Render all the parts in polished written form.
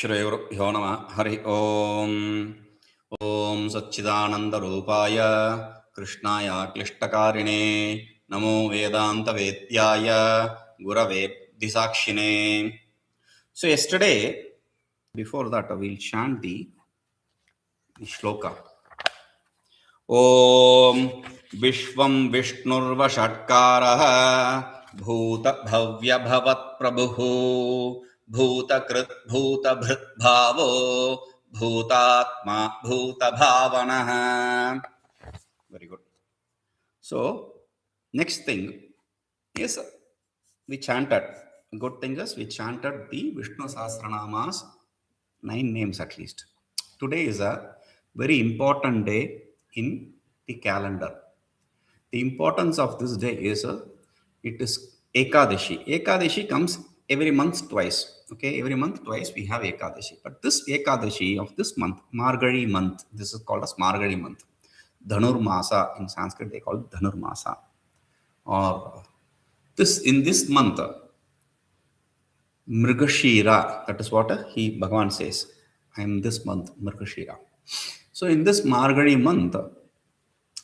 श्रीगुरुभ्यो नमः हरि ओम ओम सच्चिदानंदरूपाय कृष्णाय क्लिष्टकारिणे नमो वेदांतवेद्याय गुरवे दिसाक्षिणे. So yesterday, before that, we'll chant the shloka. Om Vishvam Viṣṇuryato'yaṃ Bhuta Bhavya Bhavat Prabhu Bhutakrit Bhutabhrit Bhavo Bhutātmā Bhuta Bhavanah. Very good. So, next thing is we chanted. Good thing is we chanted the Vishnu Sahasranamas, 9 names at least. Today is a very important day in the calendar. The importance of this day is it is Ekadashi. Ekadashi comes every month twice. Okay, every month twice we have Ekadashi. But this Ekadashi of this month, Margari month, this is called as Margari month. Dhanurmasa, in Sanskrit they call it Dhanurmasa. Or in this month, Mrigashira, that is what Bhagavan says. I am this month, Mrigashira. So in this Margari month,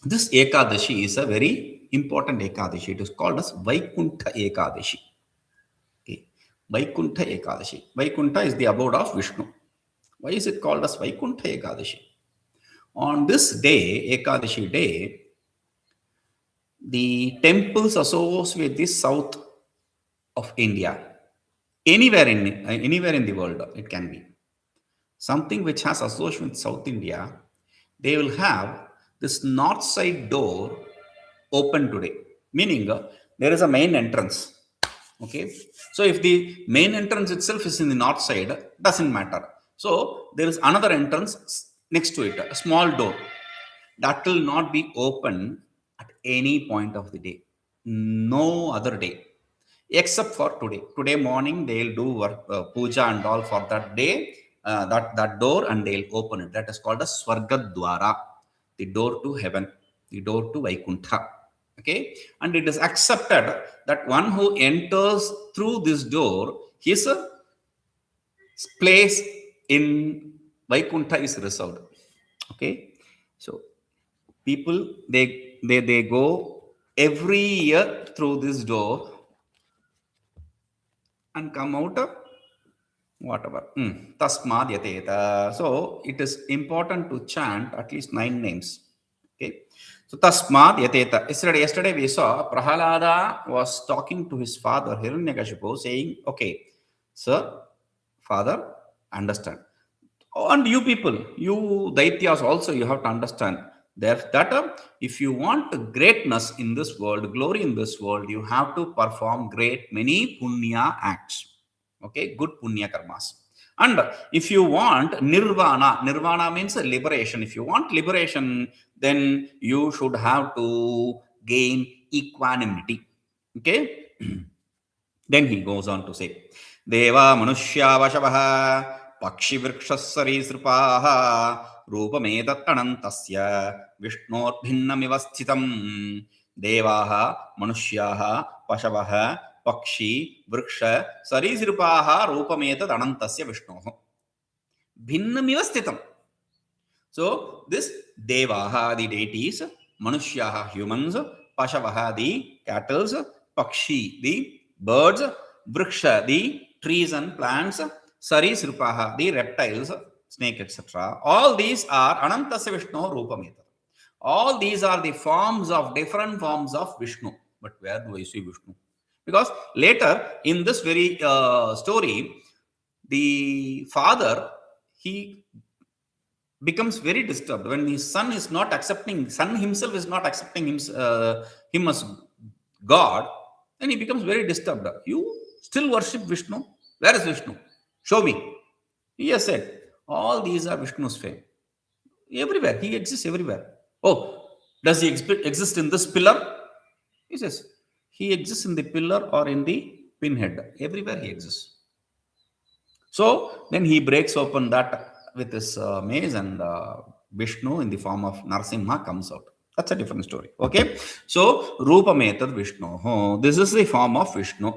this Ekadashi is a very important Ekadashi. It is called as Vaikuntha Ekadashi. Okay. Vaikuntha Ekadashi. Vaikuntha is the abode of Vishnu. Why is it called as Vaikuntha Ekadashi? On this day, Ekadashi day, the temples associated with the south of India, anywhere in the world, it can be. Something which has association with South India, they will have this north side door open today. Meaning, there is a main entrance. Okay. So, if the main entrance itself is in the north side, doesn't matter. So, there is another entrance next to it, a small door. That will not be open at any point of the day. No other day. Except for today. Today morning, they will do puja and all for that day. That door, and they'll open it. That is called as Swargadwara, the door to heaven, the door to Vaikuntha. Okay, and it is accepted that one who enters through this door, his place in Vaikuntha is reserved. Okay, so people they go every year through this door and come out whatever. Tasmād. So it is important to chant at least 9 names. Okay. So Tasmād. Yesterday we saw Prahalada was talking to his father Hiranyakashipu, saying, okay, sir, father, understand. And you people, you Daityas also, you have to understand that if you want greatness in this world, glory in this world, you have to perform many punya acts. Okay, good punya karmas. And if you want nirvana means liberation. If you want liberation, then you should have to gain equanimity. Okay. Then he goes on to say, devā manuṣyāḥ pakṣivṛkṣasarīsṛpāḥ rūpametadanantasya viṣṇorbhinnamiva sthitam devā manuṣyāḥ paśavaḥ pakṣivṛkṣasarīsṛpāḥ rūpametadanantasya viṣṇorbhinnamiva sthitam. So this devā, the deities, manuṣyāḥ, humans, paśavaḥ, the cattle, pakṣi, the birds, vrksha, the trees and plants, sarīsṛpāḥ, the reptiles, snake, etc. All these are anantasya Viṣṇo rūpametad. All these are the different forms of Vishnu. But where do I see Vishnu? Because later in this very story, the father, he becomes very disturbed when his son himself is not accepting him as God. Then he becomes very disturbed. You still worship Vishnu? Where is Vishnu? Show me. He has said, all these are Vishnu's fame. Everywhere. He exists everywhere. Oh, does he exist in this pillar? He says, he exists in the pillar or in the pinhead. Everywhere he exists. So, then he breaks open that with his mace, and Vishnu in the form of Narasimha comes out. That's a different story. Okay. So, Rūpametad Viṣṇoh. This is the form of Vishnu.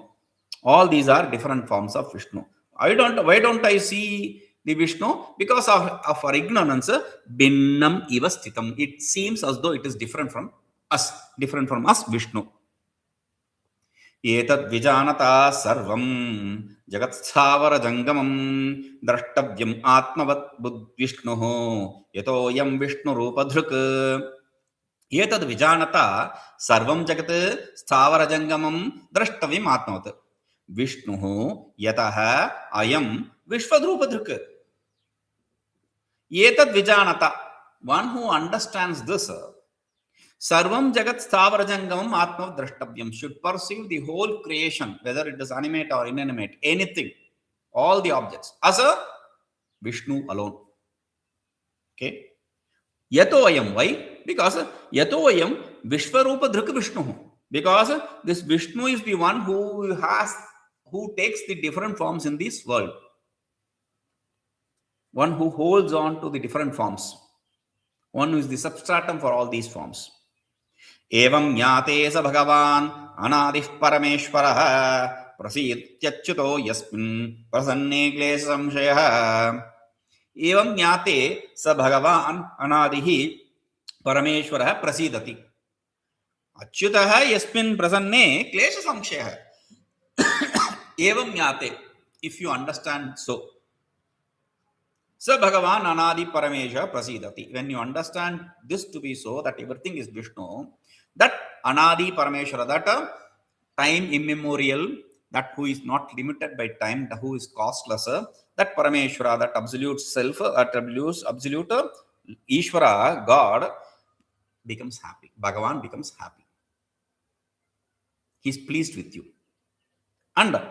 All these are different forms of Vishnu. Why don't I see the Vishnu, because of our ignorance, bhinnam iva sthitam. It seems as though it is different from us, Vishnu. etad vijānatā sarvaṃ jagat sthāvarajaṅgamam draṣṭavyamātmavad viṣṇuh yato'yaṃ viṣṇurūpadhṛk. etad vijānatā sarvaṃ jagat sthāvarajaṅgamam draṣṭavyamātmavad viṣṇuh yatah ayam viṣvarūpadhṛk. etad vijānatā, one who understands this, sarvam jagat sthāvarajaṅgamam ātmavad draṣṭavyam, should perceive the whole creation, whether it is animate or inanimate, anything, all the objects, as a Vishnu alone. Okay. Yato'yaṃ, why? Because yato'yaṃ viṣvarūpadhṛk Vishnu. Because this Vishnu is the one who takes the different forms in this world. One who holds on to the different forms. One who is the substratum for all these forms. evaṃ jñāte sa bhagavānanādiḥ parameśvaraḥ prasīdatyacyutasmin prasanne kleśasaṃkṣayaḥ. evaṃ jñāte sa bhagavānanādiḥ parameśvaraḥ prasidati achyutah yasmin prasanne kleśasaṃkṣayaḥ. evaṃ jñāte, if you understand so. Sa bhagavānanādiḥ paramesha prasidati. When you understand this to be so, that everything is Vishnu, that anadi parameshvara, that time immemorial, that who is not limited by time, that who is costless, that parameshvara, that absolute self, absolute Ishvara, God, becomes happy. Bhagavan becomes happy. He is pleased with you. And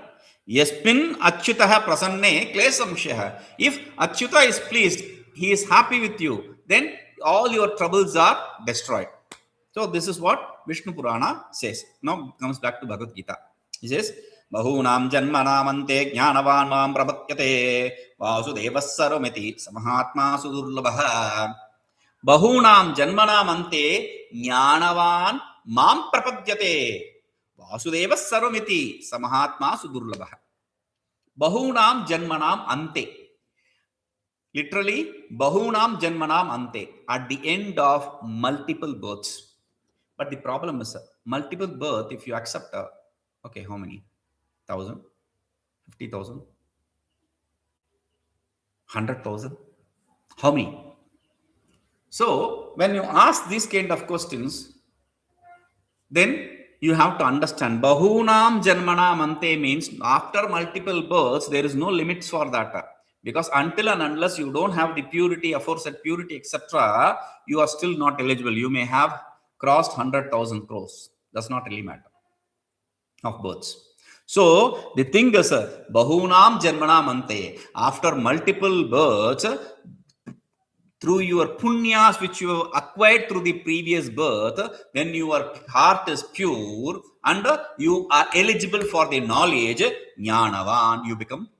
yasmin achyutah prasanne kleśasaṃkṣayaḥ. If Achyuta is pleased, he is happy with you, then all your troubles are destroyed. So this is what Vishnu Purana says. Now comes back to Bhagavad Gita. He says, bahūnāṃ janmanāmante jñānavān māṃ prapadyate vāsudevaḥ sarvamiti mahātmā sudurlabhah. bahūnāṃ janmanāmante jñānavān māṃ prapadyate vāsudevaḥ sarvamiti mahātmā sudurlabhah. bahūnāṃ janmanāṃ ante. Literally, bahūnāṃ janmanāṃ ante, at the end of multiple births. But the problem is multiple birth, if you accept, okay, how many? 1,000? 50,000? 100,000? How many? So, when you ask these kind of questions, then you have to understand bahūnāṃ janmanāmante means after multiple births, there is no limits for that. Because until and unless you don't have the purity, aforesaid purity, etc., you are still not eligible. You may have crossed 100,000 crores. Does not really matter of births. So the thing is, bahūnāṃ janmanāmante, after multiple births, through your punyas which you have acquired through the previous birth, when your heart is pure and you are eligible for the knowledge, jñānavān, you become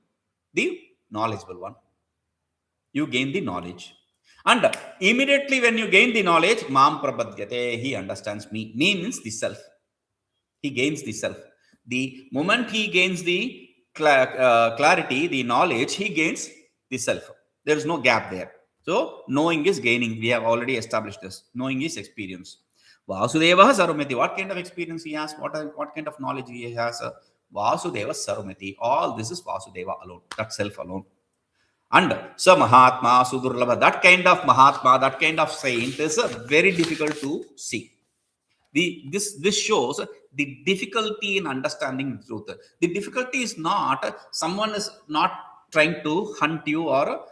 the knowledgeable one. You gain the knowledge. And immediately when you gain the knowledge, māṃ prapadyate, he understands me. Me means the self. He gains the self. The moment he gains the clarity, the knowledge, he gains the self. There is no gap there. So, knowing is gaining. We have already established this. Knowing is experience. Vāsudevaḥ sarvamiti. What kind of experience he has? What kind of knowledge he has? Vāsudevaḥ sarvamiti. All this is Vasudeva alone. That self alone. And sa mahātmā sudurlabha. That kind of mahātmā, that kind of saint is very difficult to see. This shows the difficulty in understanding the truth. The difficulty is not someone is not trying to hunt you or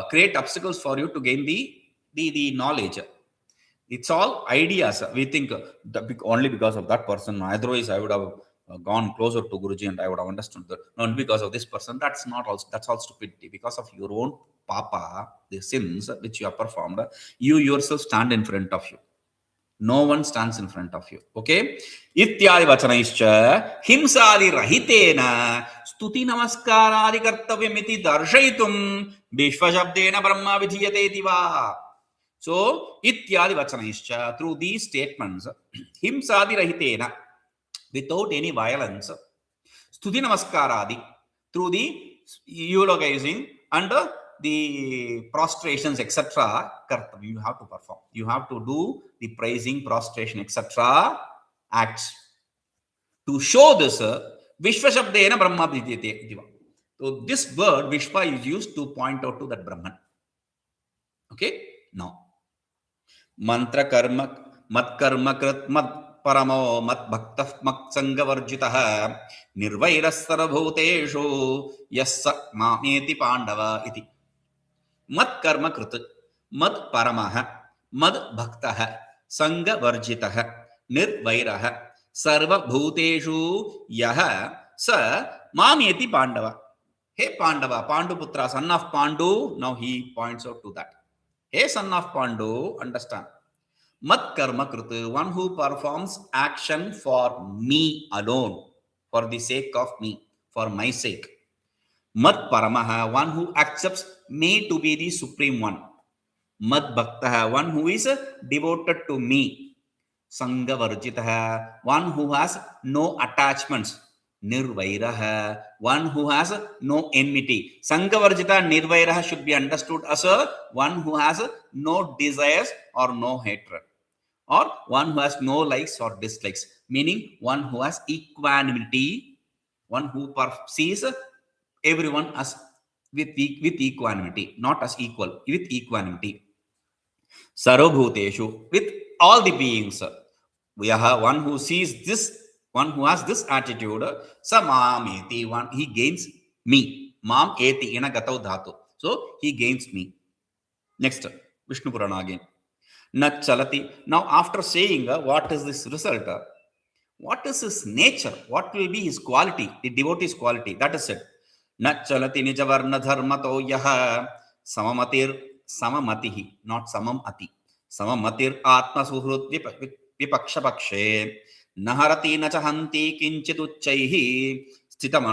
create obstacles for you to gain the knowledge. It's all ideas. We think only because of that person. Otherwise, I would have gone closer to Guruji and I would have understood that. Not because of this person. That's all stupidity. Because of your own papa, the sins which you have performed, you yourself stand in front of you. No one stands in front of you. Okay? Ityādi vacanaischa himsādi rahitena stuti namaskārādi kartavyamiti darshaitum vishvashabdena brahma vidhiyate devā. So, ityādi vacanaischa, through these statements, himsādi rahitena, without any violence, stuti namaskārādi, through the eulogizing and the prostrations, etc. You have to perform. You have to do the praising, prostration, etc. acts. To show this, Vishva Shabdena Brahma Vidyate. So this word Vishva is used to point out to that Brahman. Okay? Now, mantra karma, mat karma krit, mat paramo, mat bhaktah, mat sangavarjitah, nirvairas sarvabhuteshu, yassa mameti pandava iti. Mat karma krit, mat paramah, mad bhaktah, sangavarjitah, nirvairah, sarvabhuteshu yaha sa mameti pandava. Hey Pandava, Panduputra, son of Pandu. Now he points out to that. Hey son of Pandu, understand. Mat karma krita, one who performs action for me alone, for the sake of me, for my sake. Mat paramaha, one who accepts me to be the supreme one. Mat bhaktaha, one who is devoted to me. Sangavarjitaha, one who has no attachments. Nirvairaha, one who has no enmity. Sangavarjita and Nirvairaha should be understood as one who has no desires or no hatred, or one who has no likes or dislikes, meaning one who has equanimity, one who sees everyone as with equanimity, not as equal, with equanimity. Sarvabhuteshu, with all the beings. We have one who sees this. One who has this attitude, samameti, one he gains me. Mam eti ina gatau dhatu. So he gains me. Next, Vishnu Purana again. Na chalati. Now after saying what is this result, what is his nature? What will be his quality? The devotee's quality. That is it. Na chalati nijavarna dharmatoyaha samamatihi, not samamati. Samamatir atma suhrut pakṣavaḥ. Naharati nachahanti kinchituccaihi sthitam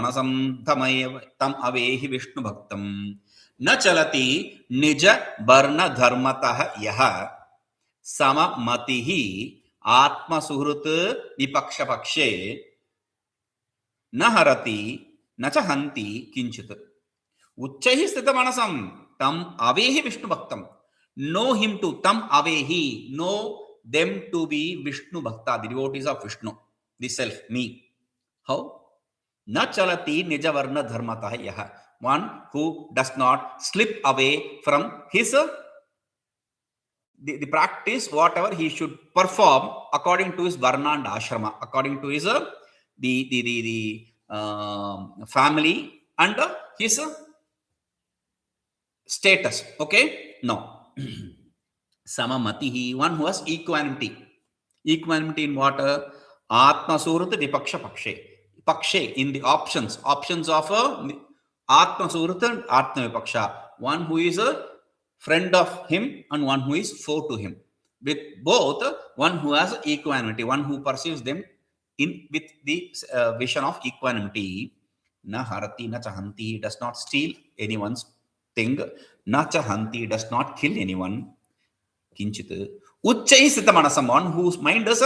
tam avehi Vishnu bhaktam. Nachalati nija varna dharmatah yaha samamatihi atma suhrut vipakṣavaḥ. Naharati nachahanti kinchit uccaihi sthitam tam avehi Vishnu bhaktam. Know him to tam avehi, know them to be Vishnu Bhakta, the devotees of Vishnu, the self, me. How? Na chalati nijavarna dharmatah yaha, one who does not slip away from his the practice, whatever he should perform according to his varna and ashrama, according to his family and his status. Okay? No. Samamatihi, one who has equanimity. Equanimity in what? Atma suhrut vipakṣavaḥ. Pakshe in the options of Atma suhrut and Atma vipaksha. One who is a friend of him and one who is foe to him. With both, one who has equanimity, one who perceives them with the vision of equanimity. Na harati na chahanti, does not steal anyone's thing. Na chahanti, does not kill anyone. Kinchit uccai sthitam, one whose mind is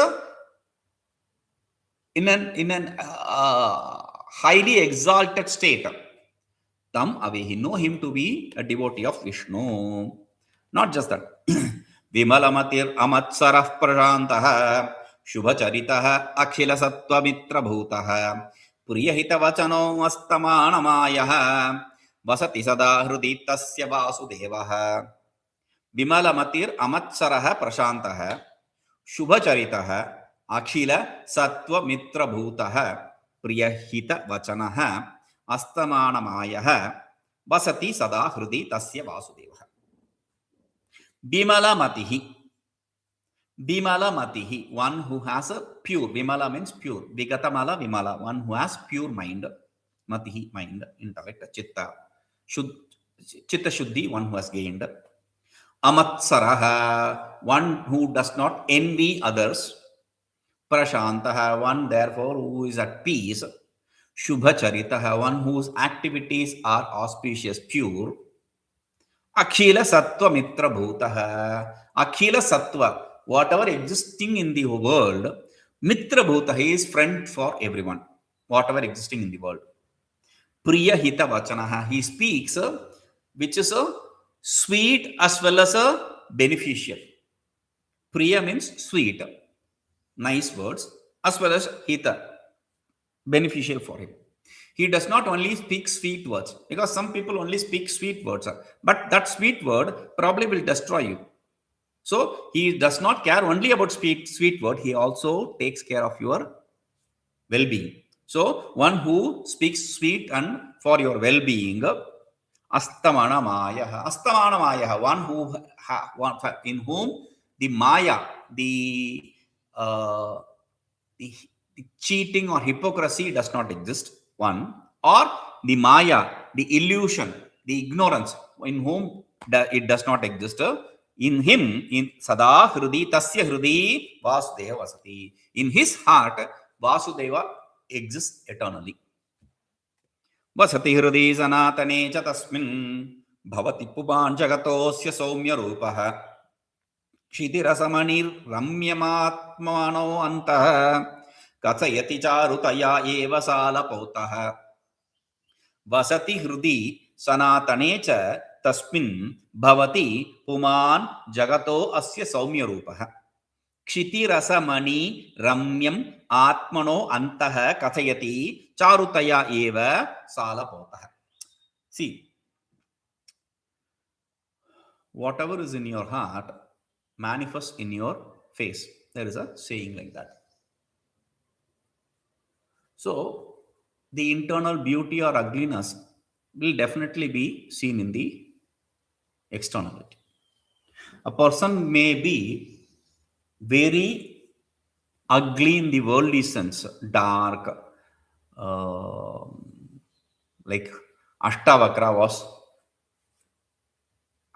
in an highly exalted state. Tam avehi, know him to be a devotee of Vishnu. Not just that. Vimalamatir amatsarah prashantah śucicarito'yaṃ khilasattvamitrabhūtaḥ priyahitavacano'stamānamāyo vasati sada hrudi tasya vāsudevaḥ. Vimalamatir amatsarah prashantah śucicarito'yaṃ khilasattvamitrabhūtaḥ priyahitavacano'stamānamāyo vasati sada hrudi tasya vāsudevaḥ. Vimalamatihi, one who has a pure. Vimala means pure. Vigatamala Vimala, one who has pure mind. Matihi, mind, intellect, chitta. Chitta Shuddhi, one who has gained. Amatsaraha, one who does not envy others. Prashantaha, one therefore who is at peace. Śucicarito'yaṃ, one whose activities are auspicious, pure. Khilasattvamitrabhūtaḥ, Akhila Sattva, whatever existing in the world, Mitrabhūtaḥ is friend for everyone, whatever existing in the world. priyahitavacanaha. He speaks which is sweet as well as beneficial. Priya means sweet, nice words, as well as hita, beneficial for him. He does not only speak sweet words, because some people only speak sweet words, but that sweet word probably will destroy you. So he does not care only about sweet word. He also takes care of your well-being. So one who speaks sweet and for your well-being, astamānamāyo, one who in whom the maya, the cheating or hypocrisy does not exist. One, or the maya, the illusion, the ignorance, in whom it does not exist. In him, in sada hridi tasya hridi vasudeva vasati. In his heart, Vasudeva exists eternally. Vasati hridi sanatane ca tasmin bhavati puman jagatosya saumya rūpaḥ kshitirasamanir ramyamaatmano antah kathayati charutaya eva salapautāḥ. Vasati hridi sanatane ca tasmin bhavati puman jagato asya saumya rūpaḥ kshitirasamani ramyam atmano antah kathayati charutaya eva salapautāḥ. See, whatever is in your heart manifests in your face. There is a saying like that. So the internal beauty or ugliness will definitely be seen in the externality. A person may be very ugly in the worldly sense, dark, like Ashtavakra was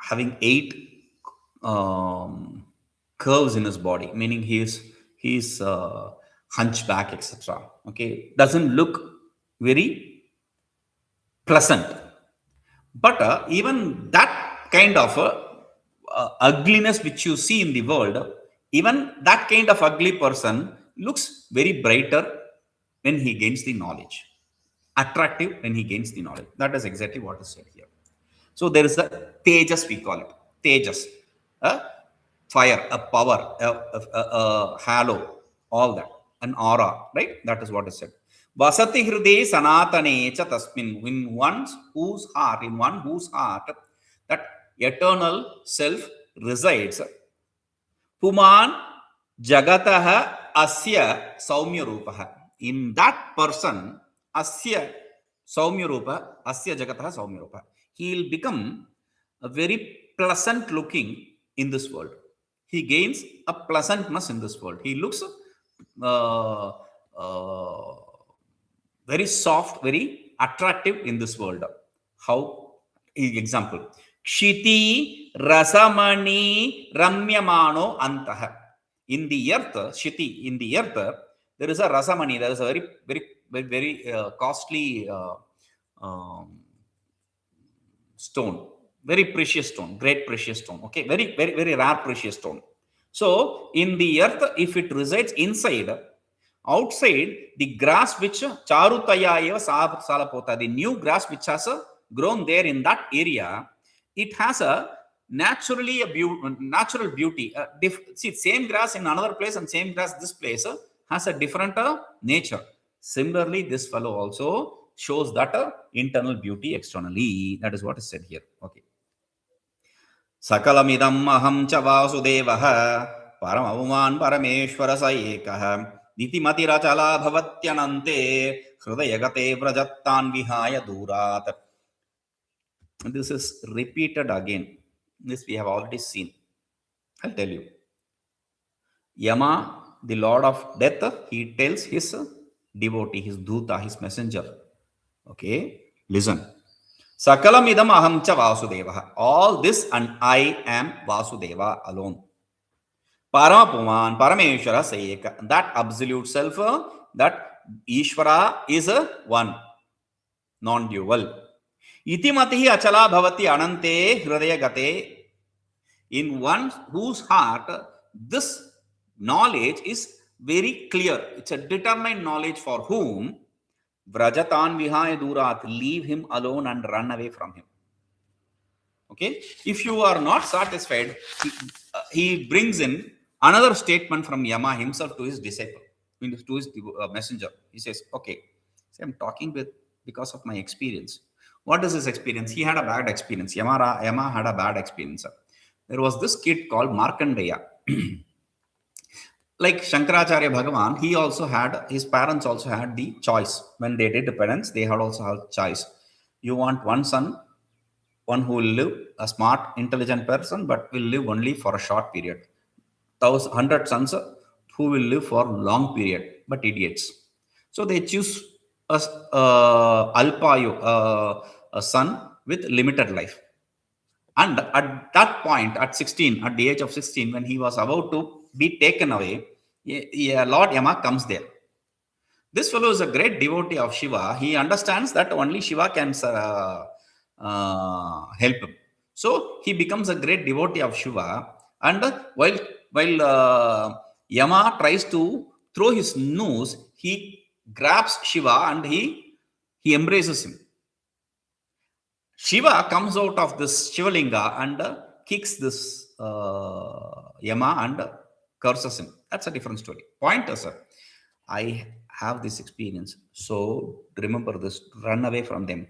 having 8 curves in his body, meaning he is hunchback, etc. Okay, doesn't look very pleasant. But even that kind of ugliness which you see in the world, even that kind of ugly person looks very brighter when he gains the knowledge, attractive when he gains the knowledge. That is exactly what is said here. So there is a tejas, we call it tejas, a fire, a power, a halo, all that, an aura, right? That is what is said. Vasati hride sanatane ca tasmin, in one whose heart, that eternal self resides. Puman jagataha asya saumya rūpaḥ. In that person, asya saumya rūpa, asya jagataha saumya rūpa, he will become a very pleasant looking in this world. He gains a pleasantness in this world. He looks very soft, very attractive in this world. How? Example. Kshiti rasamani ramyamano antah. In the earth, Shiti, in the earth, there is a rasamani. There is a very costly stone, very precious stone, great precious stone. Okay, very rare precious stone. So in the earth, if it resides inside, outside, the grass which charutaya eva salapautāḥ, the new grass which has grown there in that area, it has a natural beauty. See, same grass in another place and same grass this place has a different nature. Similarly, this fellow also shows that internal beauty externally. That is what is said here. Okay. Sakalamidam aham ca vāsudevaḥ paramavumān parameśvaraḥ ekah nitimatiracala bhavatyanante hrudayagate vrajattan vihaya durat. This is repeated again. This we have already seen. I'll tell you. Yama, the Lord of Death, he tells his devotee, his dūta, his messenger. Okay, listen. Sakalamidam aham ca vāsudevaḥ. All this and I am Vasudeva alone. Parapuman, parameshvara sayeka. That absolute self, that Ishvara is one, non-dual. Itimatihi achala bhavati anante hridayagate. In one whose heart this knowledge is very clear. It's a determined knowledge for whom Vrajatan vihaya durat, leave him alone and run away from him. Okay, if you are not satisfied, he brings in another statement from Yama himself to his disciple, to his messenger. He says, okay, see, I'm talking with because of my experience. What is his experience? He had a bad experience. Yama had a bad experience. There was this kid called Markandeya. Like Shankaracharya Bhagavan, he also had, his parents also had the choice. When they did the penance, they had also had choice. You want one son, one who will live, a smart, intelligent person, but will live only for a short period. 100 sons who will live for long period, but idiots. So they choose a alpayu, a son with limited life. And at that point, at 16, at the age of 16, when he was about to be taken away, Lord Yama comes there. This fellow is a great devotee of Shiva. He understands that only Shiva can help him. So he becomes a great devotee of Shiva. And while Yama tries to throw his nose, he grabs Shiva and he embraces him. Shiva comes out of this Shivalinga and kicks this Yama and curses him. That's a different story. Point is, sir, I have this experience. So remember this, run away from them.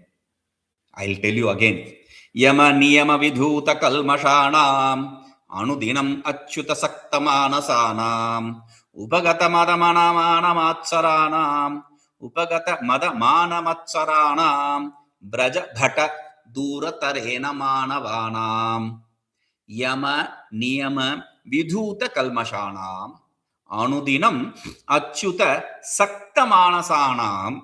I'll tell you again. Yama niyama vidhuta kalmashanam anudinam achyuta saktamanasanam upagata madamanamatsaranam upagata madamanamatsaranam braja bhata duratarena manavanam yama niyama vidhuta kalmashanam anudinam achyuta saktamanasanam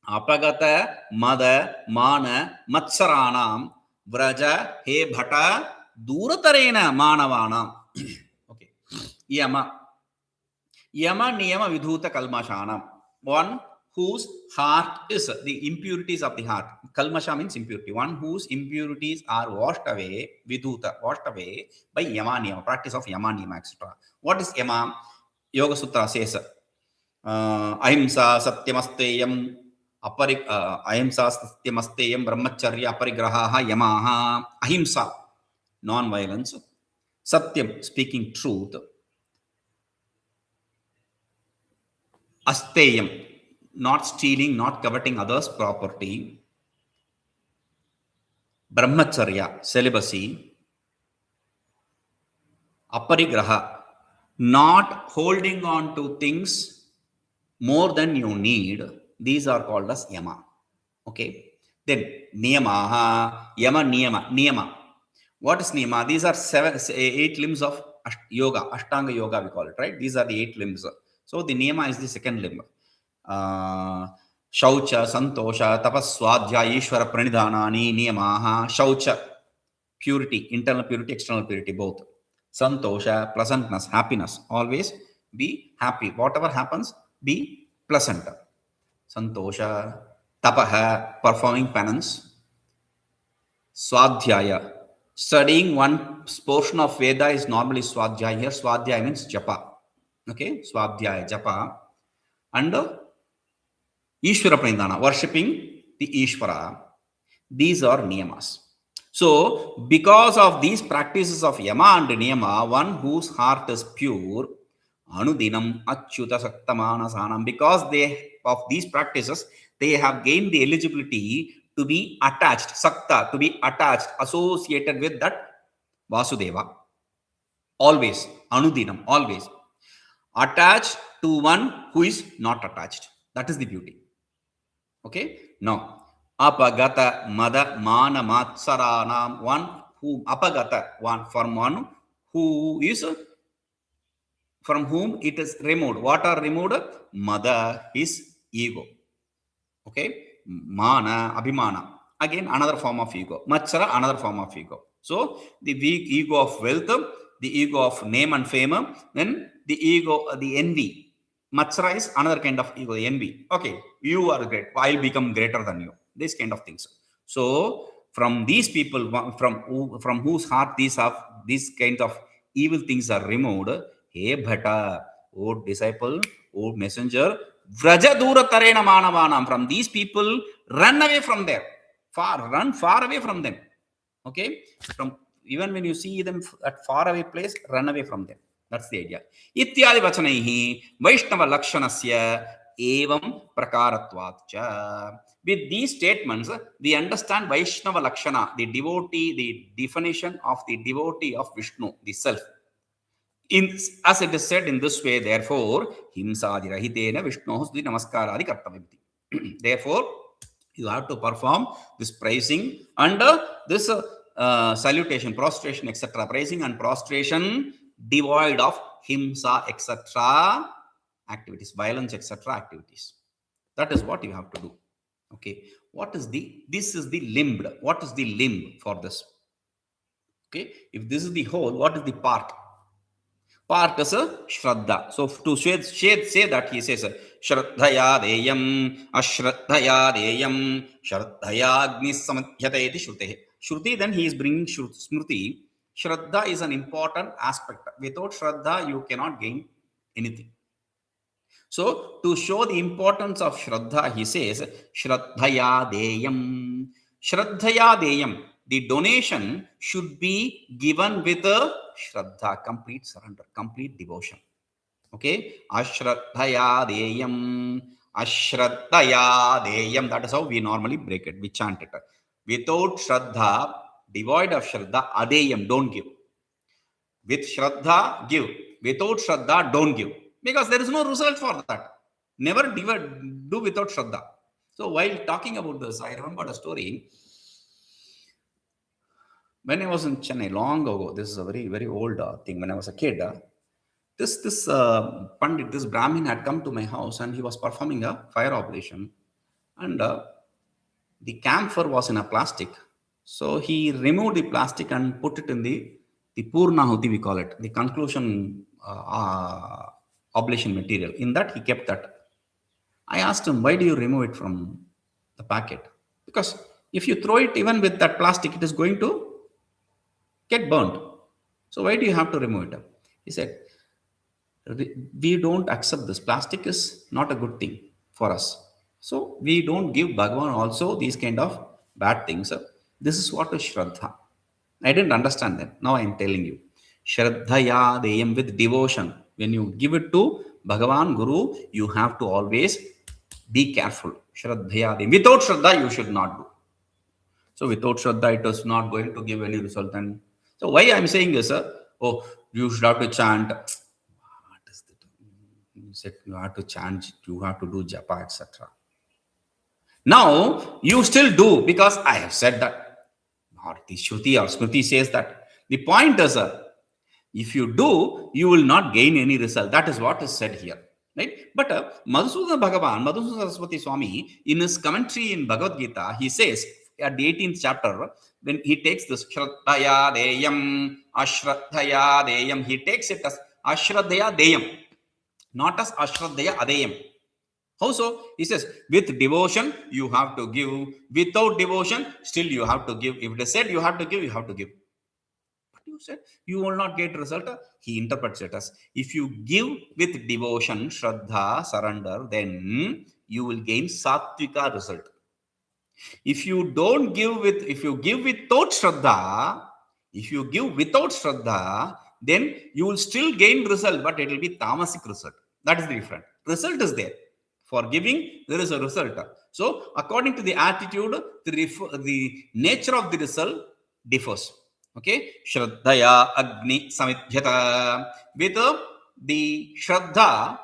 apagata mada mana matsaranam vraja he bhata duratarena manavanam. Okay. Yama niyama vidhuta kalmashanam. One whose heart is the impurities of the heart. Kalmasha means impurity. One whose impurities are washed away, vidhuta, washed away by yama niyama, practice of yama niyama, etc. What is yama? Yoga Sutra says, ahimsa satyamasteyam ahimsa satyamasteyam brahmacharya aparigraha yamaha. Ahimsa, non-violence. Satyam, speaking truth. Asteyam, not stealing, not coveting others' property. Brahmacharya, celibacy. Aparigraha, not holding on to things more than you need. These are called as yama. Okay. Then niyamaha, yama niyama. What is niyama? These are 8 limbs of yoga, Ashtanga yoga we call it, right? These are the 8 limbs. So the niyama is the second limb. Shaucha, santosha, tapaswadhya, ishvara pranidhanani, niyamaha. Shaucha, purity, internal purity, external purity, both. Santosha, pleasantness, happiness. Always be happy. Whatever happens, be pleasant. Santosha. Tapaha, performing penance. Swadhyaya, studying one portion of Veda is normally Swadhyaya. Here Swadhyaya means japa. Okay, Swadhyaya, japa. And Ishvara pranidhana, worshipping the Ishvara. These are niyamas. So, because of these practices of yama and niyama, one whose heart is pure, anudinam achyuta saktamanasanam, because of these practices, they have gained the eligibility to be attached, sakta, to be attached, associated with that Vasudeva. Always, anudinam, always. Attached to one who is not attached. That is the beauty. Okay? Now, apagata mada mana matsaranam, one who, apagata, one from one who is, from whom it is removed. What are removed? Mada is ego. Okay? Mana, abhimana. Again, another form of ego. Matsara, another form of ego. So, the weak ego of wealth, the ego of name and fame, then the ego, the envy. Matsara is another kind of ego, the envy. Okay, you are great. I'll become greater than you. These kind of things. So, from these people, from whose heart these kinds of evil things are removed, hey bhata, O disciple, O messenger, vraja duratarena manavanam. From these people, run away from there. Run far away from them. Okay? From even when you see them at far away place, run away from them. That's the idea. Ityadi vachanaihi vaishnava lakshanasya evaṃ prakaratvacha. With these statements, we understand Vaishnava Lakshana, the devotee, the definition of the devotee of Vishnu, the self. As it is said in this way, therefore, himsadirahitena Vishnoh sthiti namaskaradi kartavyamati. Therefore, you have to perform this praising and this salutation, prostration, etc. Praising and prostration devoid of himsa, etc. activities, violence, etc. activities. That is what you have to do. Okay, this is the limb. What is the limb for this? Okay, if this is the whole, what is the part? Part is a shraddha. So to say that, he says, shraddhayādeyam, ashraddhayādeyam, shraddhayagnisamadhyate iti shrutehe. Shruti, then he is bringing smriti. Shraddha is an important aspect. Without shraddha, you cannot gain anything. So, to show the importance of Shraddha, he says, Shraddhayādeyam. Shraddhayādeyam. The donation should be given with a Shraddha, complete surrender, complete devotion. Okay? Ashraddhayādeyam. Ashraddhayādeyam. That is how we normally break it. We chant it. Without Shraddha, devoid of Shraddha, Adeyam, don't give. With Shraddha, give. Without Shraddha, don't give. Because there is no result for that. Never do without Shraddha. So while talking about this, I remember a story. When I was in Chennai long ago, this is a very, very old thing. When I was a kid, this Pandit, this Brahmin had come to my house and he was performing a fire oblation. And the camphor was in a plastic. So he removed the plastic and put it in the Purnahuti, we call it, the conclusion oblation material. In that, he kept that. I asked him, why do you remove it from the packet? Because if you throw it even with that plastic, it is going to get burnt. So why do you have to remove it? He said, we don't accept this. Plastic is not a good thing for us. So we don't give Bhagavan also these kind of bad things. This is what is Shraddha. I didn't understand that. Now I am telling you. Shraddhayādeyam, with devotion. When you give it to Bhagavan Guru, you have to always be careful. Shraddhayādeyam. Without Shraddha, you should not do. So without Shraddha, it is not going to give any result. And so why I am saying this, you should have to chant. What is it? You said you have to chant, you have to do japa, etc. Now, you still do because I have said that. Or the Shruti or Smriti says that. The point is, if you do, you will not gain any result. That is what is said here. Right? But Madhusudana Bhagavan, Madhusudana Saraswati Swami, in his commentary in Bhagavad Gita, he says, at the 18th chapter, when he takes this Shraddhayādeyam, Ashraddhayādeyam, he takes it as Ashraddhayādeyam, not as Ashraddhayādeyam. How so? He says, with devotion, you have to give. Without devotion, still you have to give. If it is said you have to give, you have to give. But you said you will not get result. He interprets it as, if you give with devotion, Shraddha, surrender, then you will gain Sattvika result. If you don't give with, if you give without Shraddha, then you will still gain result, but it will be tamasic result. That is the difference. Result is there. For giving, there is a result. So, according to the attitude, the nature of the result differs. Okay? Shraddhaya agni samidhyata. With the Shraddha,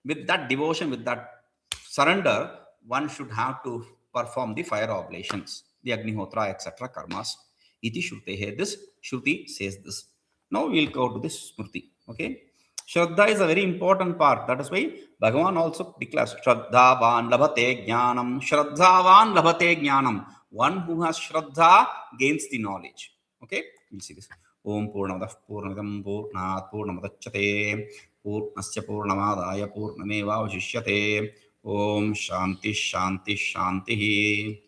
with that devotion, with that surrender, one should have to perform the fire oblations, the Agnihotra, etc. karmas. Iti Shrutehe. This Shruti says this. Now we will go to this Smriti. Okay? Shraddha is a very important part. That is why Bhagavan also declares Shraddhavān labhate jñānam. Shraddhavān labhate jñānam. One who has Shraddha gains the knowledge. Okay? We'll see this. Om Purnamadah Purnamidam Purnat Purnamadachyate Purnasya Purnamadaya Purnameva Vashishyate. Om Shanti Shanti Shanti.